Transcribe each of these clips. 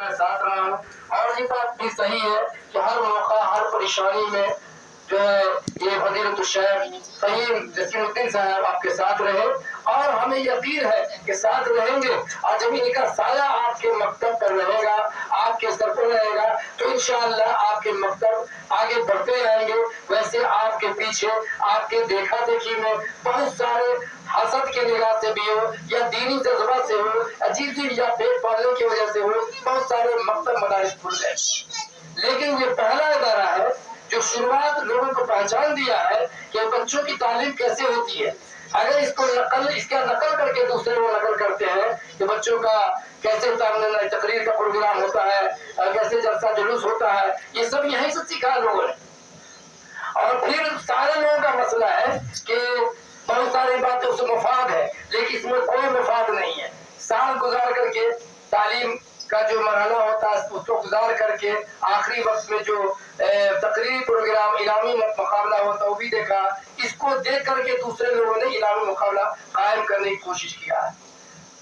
میں ساتھ رہا ہوں، اور یہ بات بھی صحیح ہے کہ ہر موقع ہر پریشانی میں جو ہے یہ فضیلت الشیخ فہیم جسیم الدین صاحب آپ کے ساتھ رہے، اور ہمیں یقین ہے کہ ساتھ رہیں گے، اور جب ان کا سایہ آپ کے مکتب پر رہے گا، آپ کے سر پر رہے گا، تو انشاءاللہ آپ کے مکتب آگے بڑھتے رہیں گے۔ ویسے آپ کے پیچھے آپ کے دیکھا دیکھی میں بہت سارے حسد کی نگاہ سے بھی ہو یا دینی جذبہ سے ہو، عجیب یا پیٹ پالنے کی وجہ سے ہو، بہت سارے مکتب مدارس کھل گئے، لیکن یہ پہلا ادارہ ہے جو شروعات لوگوں کو پہچان دیا ہے کہ بچوں کی تعلیم کیسے ہوتی ہے۔ اگر اس کا نقل کر کے دوسرے لوگ نقل کرتے ہیں کہ بچوں کا کیسے تقریر کا پروگرام ہوتا ہے، کیسے جلسہ جلوس ہوتا ہے، یہ سب یہیں سے سیکھا لوگوں نے۔ اور پھر سارے لوگوں کا مسئلہ ہے کہ بہت ساری باتیں اس میں مفاد ہے، لیکن اس میں کوئی مفاد نہیں ہے۔ سال گزار کر کے تعلیم کا جو مرحلہ ہوتا ہے اس کو گزار کر کے آخری وقت میں جو تقریری پروگرام انعامی مقابلہ ہوتا ہے وہ بھی دیکھا، اس کو دیکھ کر کے دوسرے لوگوں نے انعامی مقابلہ قائم کرنے کی کوشش کیا ہے۔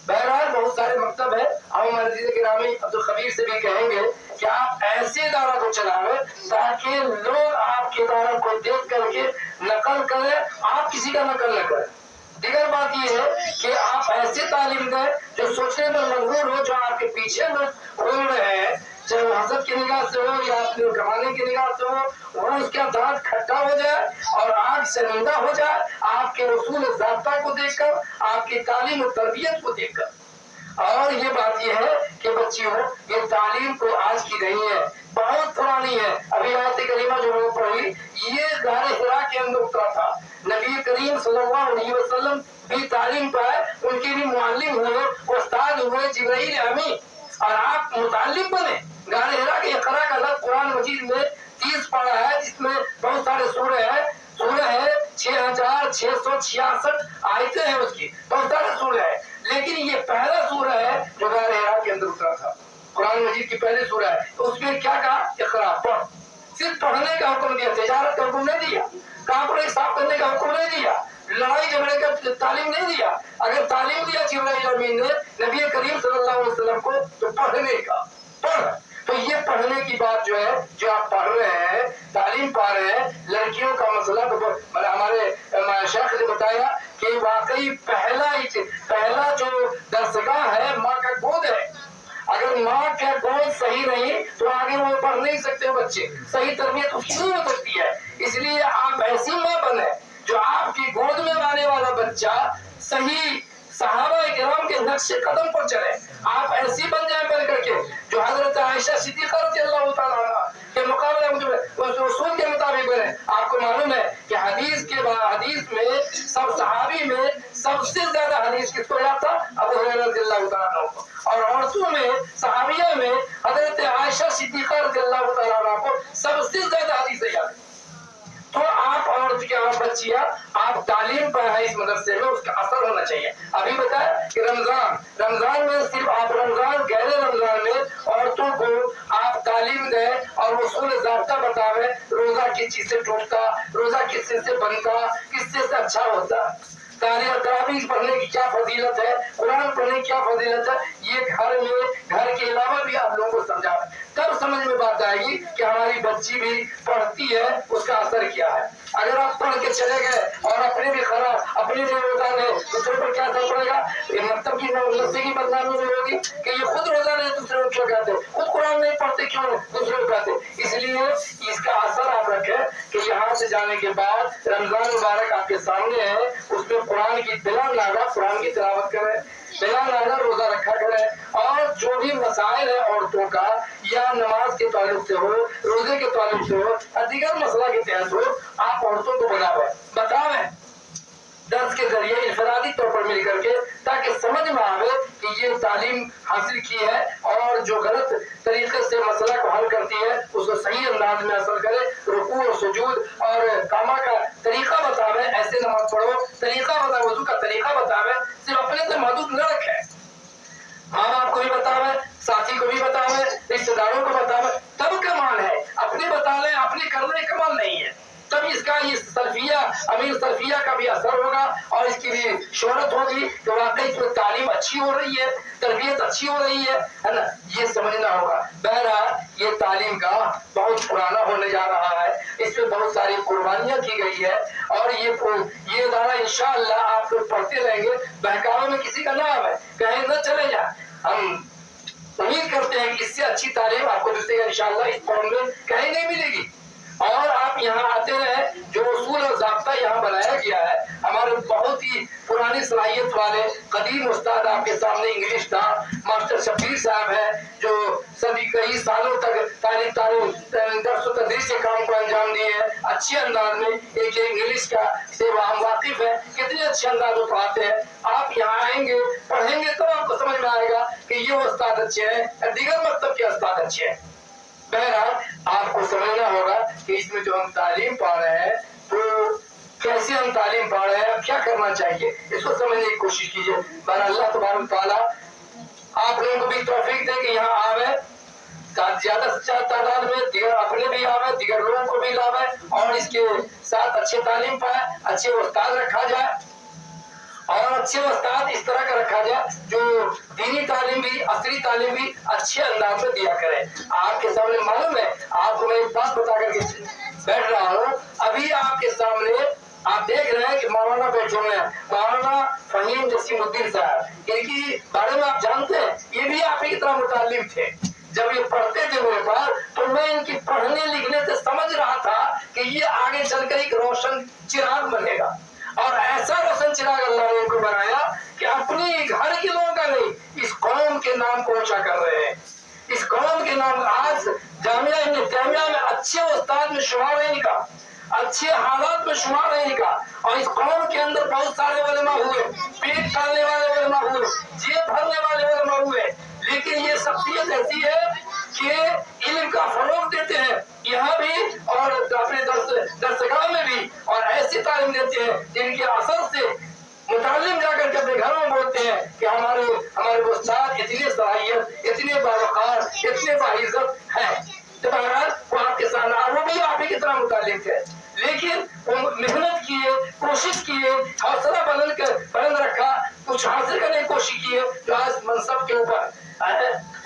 بہرحال بہت سارے مکتب ہیں، ہم عزیز گرامی عبدالخبیر سے بھی کہیں گے کہ آپ ایسے ادارہ کو چلائیں تاکہ لوگ آپ کے ادارہ کو دیکھ کر کے نقل کریں، آپ کسی کا نقل نہ کریں۔ دیگر بات یہ ہے کہ آپ ایسے تعلیم دیں جو سوچنے پر مجبور ہو، جو آپ کے پیچھے لوگ گھوم رہے ہیں، چاہے وہ حسد کی نگاہ سے ہو یا اپنے کمانے کی نگاہ سے ہو، وہ اس کا دانت کھٹا ہو جائے اور آنکھ شرمندہ ہو جائے آپ کے رسول ضابطہ کو دیکھ کر، آپ کی تعلیم و تربیت کو دیکھ کر۔ اور یہ بات یہ ہے کہ بچیوں، یہ تعلیم کو آج کی نہیں ہے، بہت پرانی ہے۔ ابھی آیت کریمہ جو میں نے پڑھی، یہ غار حرا کے اندر اترا تھا، نبی کریم صلی اللہ علیہ وسلم بھی تعلیم پائے، ان کے بھی معلم ہوئے، استاد ہوئے جبرائیل امین، اور آپ متعلم بنے۔ غار حرا کے اقرا کا لفظ قرآن مجید میں 30 پارہ ہے، جس میں بہت سارے سورہ ہیں، سورہ ہے 6666 آیتیں ہیں، اس کی بہت سارے سورہ ہیں، لیکن یہ پہلا سورہ ہے جو غار حرا کے اندر اترا تھا، قرآن مجید کی پہلی سورہ ہے۔ تو اس میں کیا کہا؟ اقرا، پڑھ۔ صرف پڑھنے کا حکم دیا، تجارت کا حکم نہیں دیا، کپڑے صاف کرنے کا حکم نہیں دیا، لڑائی جھگڑے کا تعلیم نہیں دیا۔ اگر تعلیم دیا جبرائیل امین نے نبی کریم صلی اللہ علیہ وسلم کو، تو پڑھنے کا، پڑھ۔ تو یہ پڑھنے کی بات جو ہے، جو آپ پڑھ رہے ہیں، تعلیم پا رہے ہیں، لڑکیوں کا مسئلہ تو ہمارے شیخ نے بتایا کہ واقعی پہلا جو درسگاہ ہے ماں کا گود ہے۔ اگر ماں کا گود صحیح نہیں تو آگے وہ پڑھ نہیں سکتے بچے، صحیح تربیت اس کی نہیں ہو سکتی ہے۔ اس لیے آپ ایسی ماں بنے جو آپ کی گود میں آنے والا بچہ صحیح صحابہ کرام کے نقش قدم پر چلے۔ آپ ایسی بن جائیں بن کر کے جو حضرت عائشہ صدیقہ رضی اللہ تعالیٰ عنہ کے مقابلے میں اس اصول کے مطابق بنے۔ آپ کو معلوم ہے کہ حدیث میں سب صحابی میں سب سے زیادہ حدیث کس کو یاد تھا؟ ابو ہریرہ رضی اللہ تعالیٰ عنہ کو، اور عورتوں میں صحابیہ میں حضرت عائشہ صدیقہ رضی اللہ تعالیٰ عنہ کو سب سے زیادہ حدیث یاد ہے۔ تو آپ اور بچیاں، آپ تعلیم پر ہے اس مدرسے میں، اس کا اثر ہونا چاہیے۔ ابھی بتایا کہ رمضان میں صرف آپ غیر رمضان میں عورتوں کو آپ تعلیم دیں اور اصول ضابطہ بتاویں، روزہ کس چیز سے ٹوٹتا، روزہ کس چیز سے بنتا، کس چیز سے اچھا ہوتا، تراویح پڑھنے کی کیا فضیلت ہے، قرآن پڑھنے کی کیا فضیلت ہے، یہ گھر کے علاوہ بھی آپ لوگوں کو سمجھا، تب سمجھ میں بات آئے گی کہ ہماری بچی بھی پڑھتی ہے، اس کا اثر کیا ہے۔ اگر آپ پڑھ کے چلے گئے اور اپنے بھی خراب، اپنے بھی روزہ لے، دوسرے پر کیا اثر پڑے گا؟ یہ مکتب کی نفسی کی بدنامی بھی ہوگی کہ یہ خود روزہ لے دوسرے کو کیوں کہتے، خود قرآن نہیں پڑھتے کیوں دوسرے کو کہتے۔ اس لیے اس کا اثر آپ رکھیں کہ یہاں سے جانے کے بعد رمضان مبارک آپ کے سامنے ہے، اس میں قرآن کی بلا ناغہ قرآن کی تلاوت کریں، بلا ناغہ روزہ رکھا کریں، اور جو بھی مسائل ہے عورتوں کا، یا نماز کے تعلق سے ہو، روزے کے تعلق سے ہو، دیگر مسئلہ کے تحت ہو، آپ عورتوں کو بتاویں درس کے ذریعے انفرادی طور پر مل کر کے، تاکہ سمجھ میں آئے کہ یہ تعلیم حاصل کی ہے، اور جو غلط طریقے سے مسئلہ کو حل کرتی ہے اس کو صحیح انداز میں حاصل کرے، رکوع اور سجود اور قامہ کا طریقہ بتاویں، ایسے نماز پڑھو، طریقہ بتاویں، وضو کا طریقہ بتاویں، صرف اپنے سے محدود نہ رکھیں، ماں باپ کو بھی بتاویں، ساتھی کو بھی بتاویں، رشتے داروں کو بتاویں، تب کمال ہے۔ اپنے بتا لیں، اپنے کرنے کمال نہیں ہے، تب اس کا का ये सल्फिया, अमीर सल्फिया का भी असर होगा और इसकी भी शोहरत होगी कि वाकई इसमें तालीम अच्छी हो रही है, तरबियत अच्छी हो रही है ना, ये समझना होगा। बहरहाल ये तालीम का बहुत पुराना होने जा रहा है, इसमें बहुत सारी कुर्बानियां की गई है और ये इदारा इंशाअल्लाह आप लोग पढ़ते रहेंगे। बहकावे में किसी का नाम है, कहीं न चले जाए। हम उम्मीद करते हैं कि इससे अच्छी तालीम आपको दूसरे इंशाअल्लाह इस कौम में कहीं नहीं मिलेगी। और आप यहाँ आते रहे, जो उसूल और ज़ाब्ता यहाँ बनाया गया है, हमारे बहुत ही पुरानी सलाहियत वाले कदीम उस्ताद आपके सामने इंग्लिश का मास्टर शब्बीर साहब है, जो सभी कई सालों तक दर्स व तदरीस के काम को अंजाम दिए हैं अच्छे अंदाज में। एक इंग्लिश का से हम वाकिफ है, कितने अच्छे अंदाज में पढ़ाते हैं। आप यहाँ आएंगे, पढ़ेंगे तो आपको समझ में आएगा कि ये उस्ताद अच्छे हैं, दीगर मकतब के उस्ताद अच्छे हैं। बहरहाल आपको समझना होगा कि इसमें जो हम तालीम पा रहे हैं तो कैसे हम तालीम पा रहे हैं, क्या करना चाहिए, इसको समझने की कोशिश कीजिए। बहरहाल अल्लाह तबारक ताला आप लोगों को भी तौफीक दे कि यहाँ आवे, ज्यादा से ज्यादा तादाद में दिगर अपने भी आवे, दिगर लोगों को भी लावे और इसके साथ अच्छे तालीम पाए, अच्छे उस्ताद रखा जाए और अच्छे उस्ताद इस तरह का रखा जाए जो दीनी तालीम भी, असली तालीम भी अच्छे अंदाज में दिया करे। आपके सामने मालूम है, आपको मैं एक बात बता करके बैठ रहा हूँ, अभी आपके सामने आप देख रहे हैं कि मौलाना बैठे हुए हैं, मौलाना फहीम जसीमुद्दीन साहब, इनकी बारे में आप जानते हैं, ये भी आप ही की तरह मुतालिम थे। जब ये पढ़ते थे मेरे पास तो मैं इनकी पढ़ने लिखने से समझ रहा था कि ये आगे चलकर एक रोशन चिराग बनेगा और ऐसा रोशन चिराग अल्लाह ने इनको बनाया कि अपने घर के लोगों का नहीं, इस कौम के नाम को ऊंचा कर रहे हैं। इस कौम के नाम आज जामिया इब्न तैमिया में अच्छे उस्ताद में शुमार है इनका, अच्छे हालात में शुमार है इनका। और इस कौम के अंदर बहुत सारे उलेमा हुए, पेट पालने वाले उलेमा हुए, जेब भरने वाले उलेमा हुए, लेकिन ये शख्सियत ऐसी है कि इल्म का फरोग देते हैं यहाँ भी और अपने दरसगाह में भी, और ऐसी तालीम देते हैं जिनके असर से मुतालिम जाकर के अपने घरों में बोलते हैं कि हमारे उस्ताद इतने सलाहियत, इतने बावकार, इतने बाइज्जत हैं। तो बहरहाल वो आपके सामने, वो भी आप ही की तरह मुतालिम थे, लेकिन वो मेहनत किए, कोशिश किए, हौसला बुलंद रखा, कुछ हासिल करने की कोशिश की है जो आज मनसब के ऊपर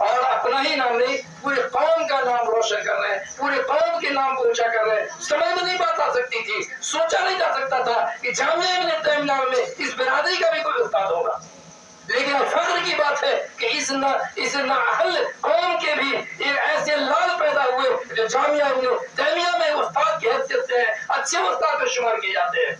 और अपना ही नाम नहीं पूरे कौम का नाम रोशन कर रहे हैं, पूरे कौम के नाम को ऊंचा कर रहे हैं। समझ में नहीं बात आ सकती थी, सोचा नहीं जा सकता था कि जामिया इब्न तैमिया में इस बिरादरी का भी कोई उस्ताद होगा, लेकिन फख्र की बात है कि इस नाअहल कौम के भी एक ऐसे लाल पैदा हुए जो जामिया इब्न तैमिया में उस्ताद की हैसियत से अच्छे उस्ताद में शुमार किए जाते हैं।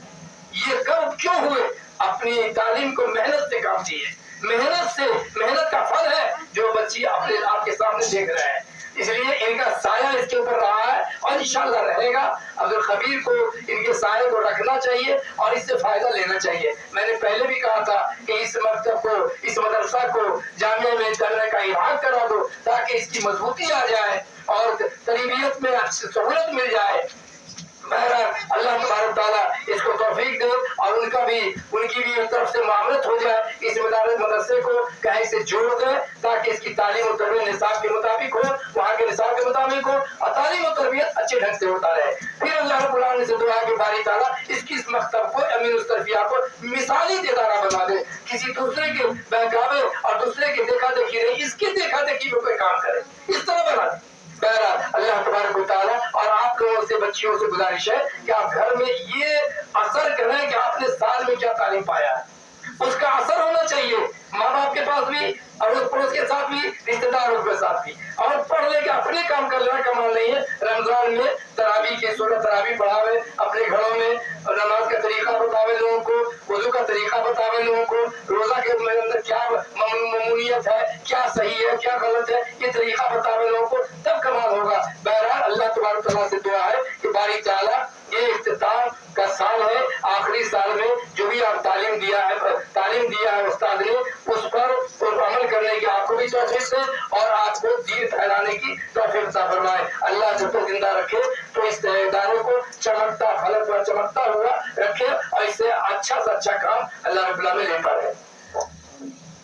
ये कब क्यों हुए? अपनी तालीम को मेहनत से काम दिए, मेहनत का फल है जो बच्चे अपने आपके सामने देख रहे हैं, इसलिए इनका साया इसके ऊपर रहा है और इंशाअल्लाह रहेगा। अब्दुल खबीर को इनके साये को रखना चाहिए और इससे फायदा लेना चाहिए। मैंने पहले भी कहा था कि इस मकतब को, इस मदरसा को जामिया में चलने का इल्हाक करा दो ताकि इसकी मजबूती आ जाए और तरबियत में अच्छी सहूलत मिल जाए। बहरहाल अल्लाह तबारक ताला इसको तौफीक दे और उनकी भी तरफ से मामलत हो जाए, इस मदरसे को कहीं से जोड़ दे ताकि इसकी तालीम और तरबियत निसाब के मुताबिक हो, वहाँ के निसाब के मुताबिक हो और तालीम और तरबियत अच्छे ढंग से होता रहे। फिर अल्लाह रब्बुल आलमीन से दुआ के बारी ताला इस मकतब को, अमीन उस तरबिया को मिसाली इदारा बना दे, किसी दूसरे के बहकावे और दूसरे के देखा देखी रहे, इसके देखा देखी में कोई काम करे, इस तरह बना दे। अल्लाह तबारक व तआला और आप लोगों से, बच्चियों से गुजारिश है कि आप घर में ये असर करें कि आपने साल में क्या तालीम पाया, उसका असर होना चाहिए माँ बाप के पास भी, अड़ोस पड़ोस के साथ भी, रिश्तेदारों के साथ भी। और पढ़ ले के अपने काम कर लेना का मान नहीं है। रमजान में तरावी की सूरत तरावी पढ़ावे अपने घरों में, नमाज का तरीका बतावे लोगों को, वुजू का तरीका बतावे लोगों को, रोजा के अंदर क्या ममूनियत है, क्या सही है, क्या गलत है, ये तरीका बतावे लोगों को, तब कमाल होगा। बहरहाल अल्लाह तबारक तआला से दुआ है कि बारी ताला ये इख्तिताम का साल है, आखिरी साल में जो भी आप तालीम दिया है उस्ताद ने, उस पर अमल करने की आपको भी तौफीक दे और आपको दीन फैलाने की तौफीक अता फरमाए। अल्लाह जब तक जिंदा रखे तो इस इदारे को चमकता हुआ रखे और इससे अच्छा से अच्छा काम अल्लाह रब्बुल आलमीन ले पाए।